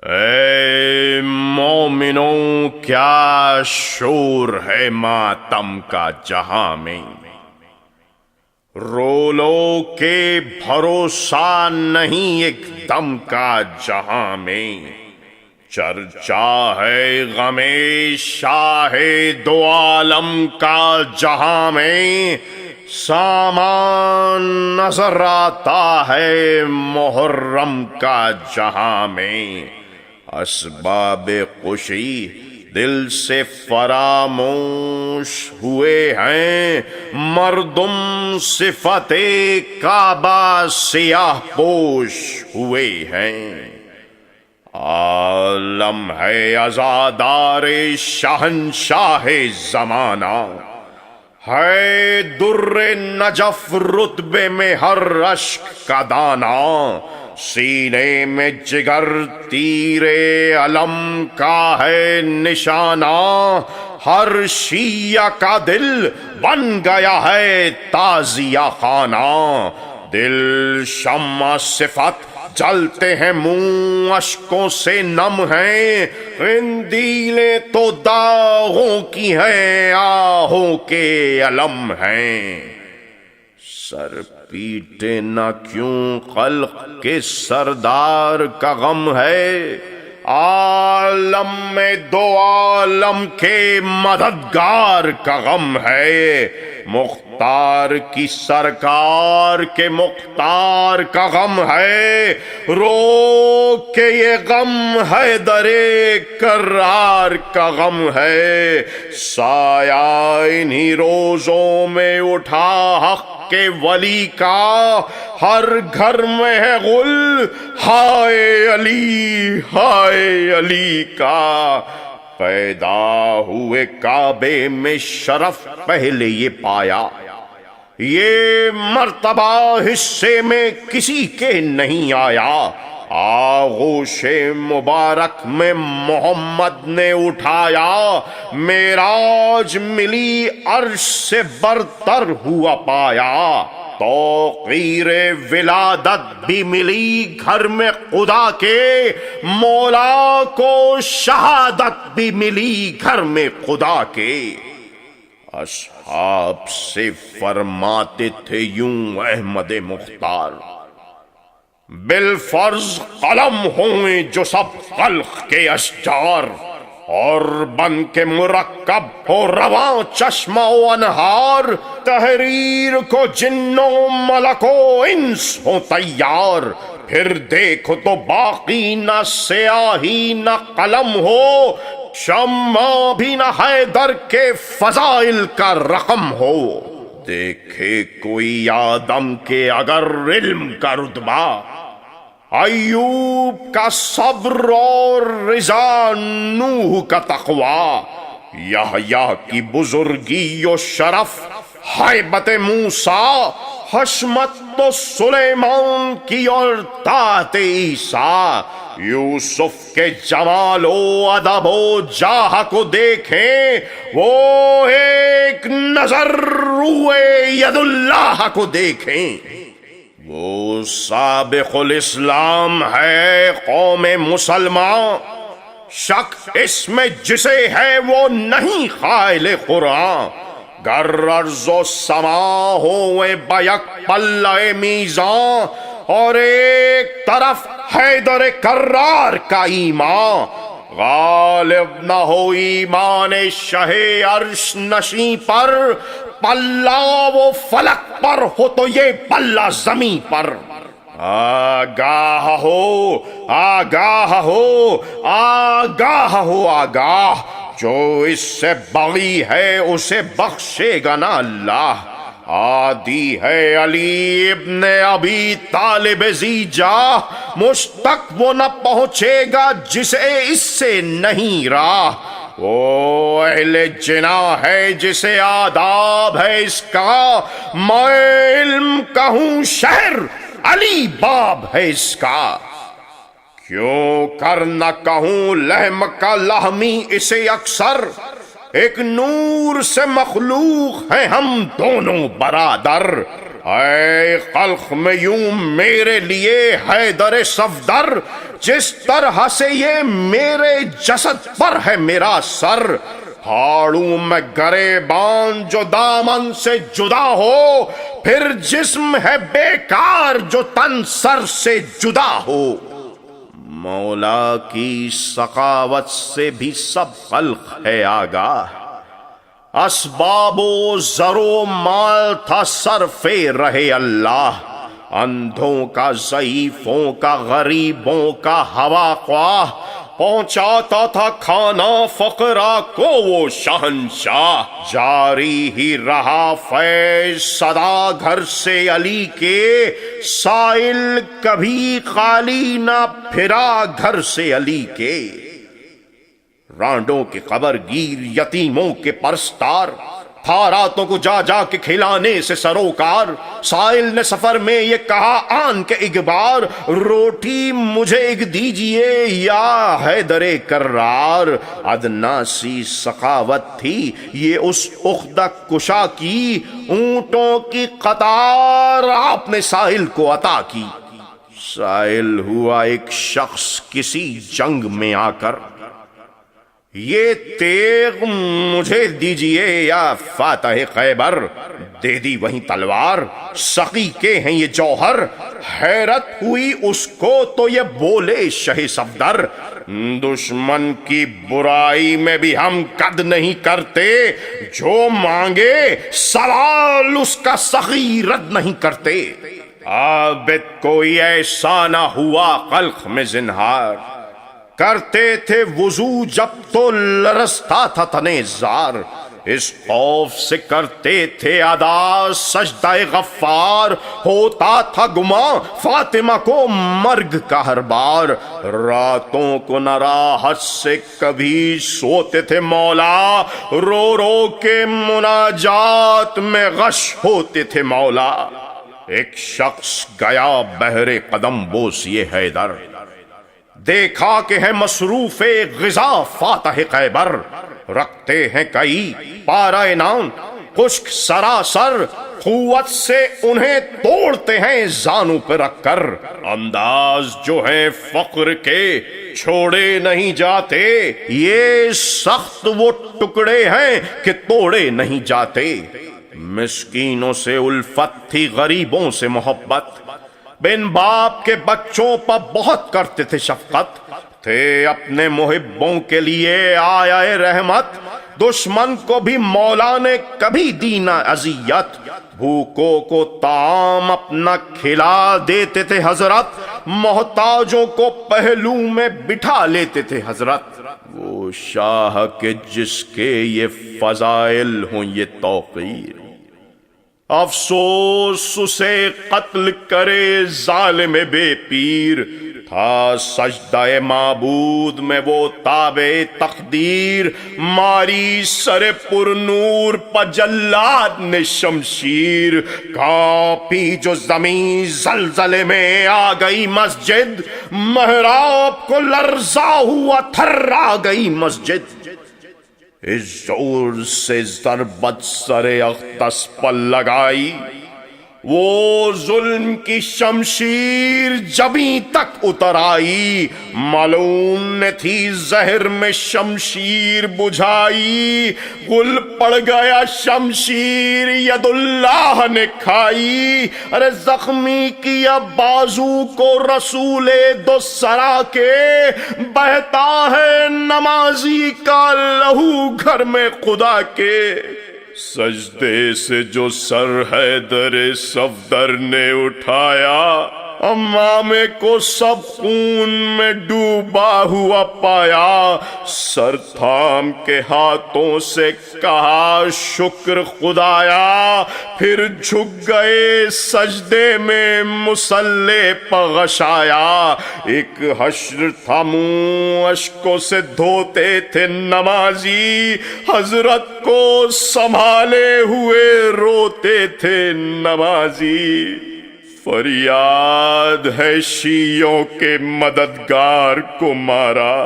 اے مومنوں، کیا شور ہے ماتم کا جہاں میں، رو لو کہ بھروسہ نہیں ایک دم کا جہاں میں، چرچا ہے غم شاہ دو عالم کا جہاں میں، سامان نظر آتا ہے محرم کا جہاں میں، اسباب خوشی دل سے فراموش ہوئے ہیں، مردم صفت کعبہ سیاہ پوش ہوئے ہیں، عالم ہے عزادار شہنشاہ زمانہ، ہے در نجف رتبے میں ہر اشک کا دانہ، سینے میں جگر تیر علم کا ہے نشانہ، ہر شیعہ کا دل بن گیا ہے تعزیہ خانہ، دل شمع صفت جلتے ہیں منہ اشکوں سے نم ہیں، قندیلیں تو داغوں کی ہیں آہوں کے علم ہیں، سر پیٹے نہ کیوں خلق کے سردار کا غم ہے، عالم میں دو عالم کے مددگار کا غم ہے، مختار کی سرکار کے مختار کا غم ہے، رو کہ یہ غم حیدر کرار کا غم ہے، سایہ انہی روزوں میں اٹھا حق کے ولی کا، ہر گھر میں ہے غل ہائے علی کا، پیدا ہوئے کعبے میں شرف پہلے یہ پایا، یہ مرتبہ حصے میں کسی کے نہیں آیا، آغوش مبارک میں محمد نے اٹھایا، معراج ملی عرش سے برتر ہوا پایا، توقیر ولادت بھی ملی گھر میں خدا کے، مولا کو شہادت بھی ملی گھر میں خدا کے، اصحاب سے فرماتے تھے یوں احمد مختار، بالفرض قلم ہوئے جو سب خلق کے اشجار، اور بن کے مرکب ہو رواں چشمہ و انہار، تحریر کو جن و ملک و انس ہو تیار، پھر دیکھو تو باقی نہ سیاہی نہ قلم ہو، شمع بھی نہ حیدر کے فضائل کا رقم ہو، دیکھے کوئی آدم کے اگر علم کا رتبہ، ایوب کا صبر اور رضا، نوح کا تقوی، یحییٰ کی بزرگی و شرف، ہیبت موسیٰ، حشمت تو سلیمان کی اور طاعت عیسیٰ، یوسف کے جمال و ادب و جاہ کو دیکھیں، وہ ایک نظر روئے ید اللہ کو دیکھیں، وہ سابق الاسلام ہے قوم مسلمان، شک اس میں جسے ہے وہ نہیں قائل قرآن، گر ارض و سما ہوئے بیک پلہ میزان، اور ایک طرف حیدر کرار کا ایمان، غالب نہ ہو ایمان شہ عرش نشیں پر، پلہ وہ فلک پر ہو تو یہ پلہ زمیں پر، آگاہ ہو آگاہ ہو آگاہ ہو آگاہ، جو اس سے بغی ہے اسے بخشے گا نہ اللہ، عادی ہے علی ابن ابی طالب ذی جاہ، مشتق وہ نہ پہنچے گا جسے اس سے نہیں راہ، وہ اہل جنا ہے جسے آداب ہے اس کا، میں علم کا ہوں شہر علی باب ہے اس کا، کیوں کر نہ کہوں لحم کا لحمی اسے اکثر، ایک نور سے مخلوق ہیں ہم دونوں برادر، اے خلق میں یوں میرے لیے حیدر صفدر، جس طرح سے یہ میرے جسد پر ہے میرا سر، پھاڑوں میں گریبان جو دامن سے جدا ہو، پھر جسم ہے بیکار جو تن سر سے جدا ہو۔ مولا کی سخاوت سے بھی سب خلق ہے آگاہ، اسباب و زر و مال تھا صرف رہے اللہ، اندھوں کا ضعیفوں کا غریبوں کا ہوا خواہ، پہنچاتا تھا کھانا فقراء کو وہ شہنشاہ، جاری ہی رہا فیض صدا گھر سے علی کے، سائل کبھی خالی نہ پھرا گھر سے علی کے۔ رانڈوں کے قبر گیر یتیموں کے پرستار، تھا راتوں کو جا جا کے کھلانے سے سروکار، سائل نے سفر میں یہ کہا آن کے ایک بار، روٹی مجھے ایک دیجئے یا حیدر کرار۔ ادنا سی سخاوت تھی یہ اس عقدہ کشا کی، اونٹوں کی قطار آپ نے سائل کو عطا کی۔ سائل ہوا ایک شخص کسی جنگ میں آ کر، یہ تیغ مجھے دیجئے یا فاتح خیبر، دے دی وہیں تلوار، سقی کے ہیں یہ جوہر۔ حیرت ہوئی اس کو تو یہ بولے شہ صفدر، دشمن کی برائی میں بھی ہم قد نہیں کرتے، جو مانگے سوال اس کا سخی رد نہیں کرتے۔ عابد کوئی ایسا نہ ہوا خلق میں زنہار، کرتے تھے وضو جب تو لرزتا تھا تنے زار، اس خوف سے کرتے تھے ادا سجدہ غفار، ہوتا تھا گماں فاطمہ کو مرگ کا ہر بار، راتوں کو نہ راحت سے کبھی سوتے تھے مولا، رو رو کے مناجات میں غش ہوتے تھے مولا۔ ایک شخص گیا بحر قدم بوس یہ حیدر، دیکھا کہ ہے مصروف غذا فاتح خیبر، رکھتے ہیں کئی پارا نان خشک سراسر، قوت سے انہیں توڑتے ہیں زانوں پہ رکھ کر، انداز جو ہیں فقر کے چھوڑے نہیں جاتے، یہ سخت وہ ٹکڑے ہیں کہ توڑے نہیں جاتے۔ مسکینوں سے الفت تھی غریبوں سے محبت، بن باپ کے بچوں پر بہت کرتے تھے شفقت، تھے اپنے محبوں کے لیے آیا رحمت، دشمن کو بھی مولا نے کبھی دی نہ اذیت، بھوکوں کو طعام اپنا کھلا دیتے تھے حضرت، محتاجوں کو پہلو میں بٹھا لیتے تھے حضرت۔ وہ شاہ کے جس کے یہ فضائل ہوں یہ توقیر، افسوس اسے قتل کرے ظالم بے پیر، تھا سجدہ معبود میں وہ تابع تقدیر، ماری سر پر نور پا جلاد نے شمشیر، کانپی جو زمین زلزلے میں آ گئی مسجد، محراب کو لرزا ہوا تھرا گئی مسجد، اس زور سے ضربت سر اختص پر لگائی، وہ ظلم کی شمشیر جبیں تک اتر آئی، معلوم نے تھی زہر میں شمشیر بجھائی، گل پڑ گیا شمشیر ید اللہ نے کھائی، ارے زخمی کیا بازو کو رسول دو سرا کے، بہتا ہے نمازی کا لہو گھر میں خدا کے، سجدے سے جو سر حیدر صفدر نے اٹھایا، امامے کو سب خون میں ڈوبا ہوا پایا، سر تھام کے ہاتھوں سے کہا شکر خدایا، پھر جھک گئے سجدے میں مصلی پہ غشایا، ایک حشر تھا منہ اشکوں سے دھوتے تھے نمازی، حضرت کو سنبھالے ہوئے روتے تھے نمازی، فریاد ہے شیعوں کے مددگار کو مارا،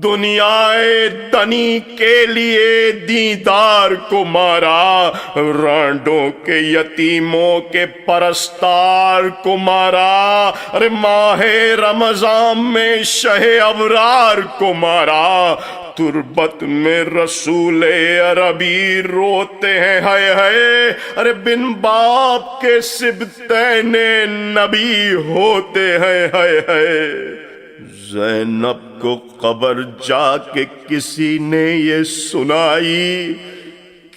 دنیائے دنی کے لیے دیدار کو مارا، رانڈوں کے یتیموں کے پرستار کو مارا، ارے ماہ رمضان میں شہ ابرار کو مارا، تربت میں رسول عربی روتے ہیں ہائے ہائے، ارے بن باپ کے سبتین نبی ہوتے ہیں ہائے ہائے۔ زینب کو قبر جا کے کسی نے یہ سنائی،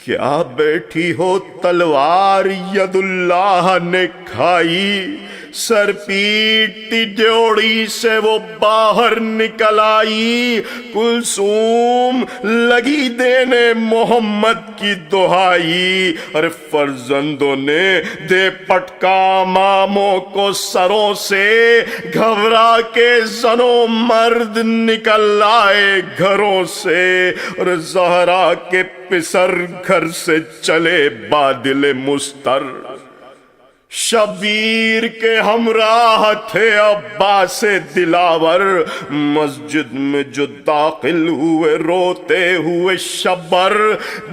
کیا بیٹھی ہو تلوار ید اللہ نے کھائی، سر پیٹتی ڈیوڑی سے وہ باہر نکل آئی، کلثوم لگی دینے محمد کی دہائی، اور فرزندوں نے دے پٹکا ماموں کو سروں سے، گھبرا کے زنوں مرد نکل آئے گھروں سے، اور زہرا کے پسر گھر سے چلے بادل مستر، شبیر کے ہمراہ تھے عباس دلاور، مسجد میں جو داخل ہوئے روتے ہوئے شبر،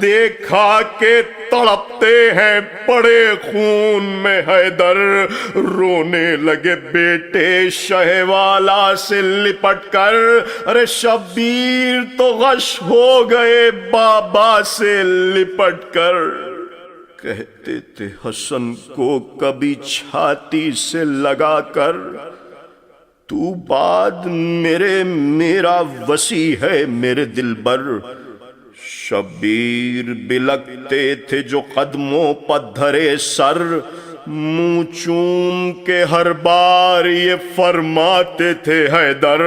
دیکھا کہ تڑپتے ہیں پڑے خون میں حیدر، رونے لگے بیٹے شہ والا سے لپٹ کر، ارے شبیر تو غش ہو گئے بابا سے لپٹ کر، کہتے تھے حسن کو کبھی چھاتی سے لگا کر، تو بعد میرا وسیع ہے میرے دل بر، شبیر بلکتے تھے جو قدموں پر دھرے سر، منہ چوم کے ہر بار یہ فرماتے تھے حیدر،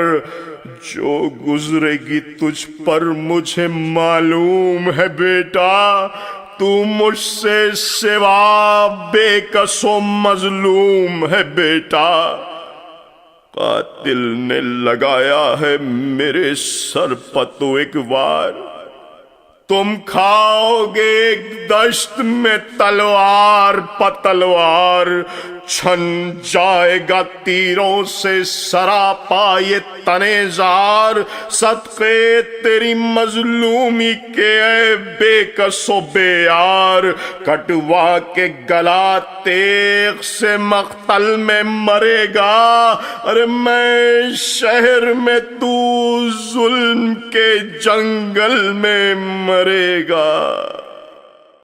جو گزرے گی تجھ پر مجھے معلوم ہے بیٹا، تو مجھ سے سوا بے کس و مظلوم ہے بیٹا، قاتل نے لگایا ہے میرے سر پر تو ایک وار، تم کھاؤ گے ایک دشت میں تلوار پہ تلوار، چھن جائے گا تیروں سے سراپا یہ تنے زار، صدقے تیری مظلومی کے اے بے کس و بے یار، کٹوا کے گلا تیغ سے مقتل میں مرے گا، ارے میں شہر میں تو ظلم کے جنگل میں مرے گا۔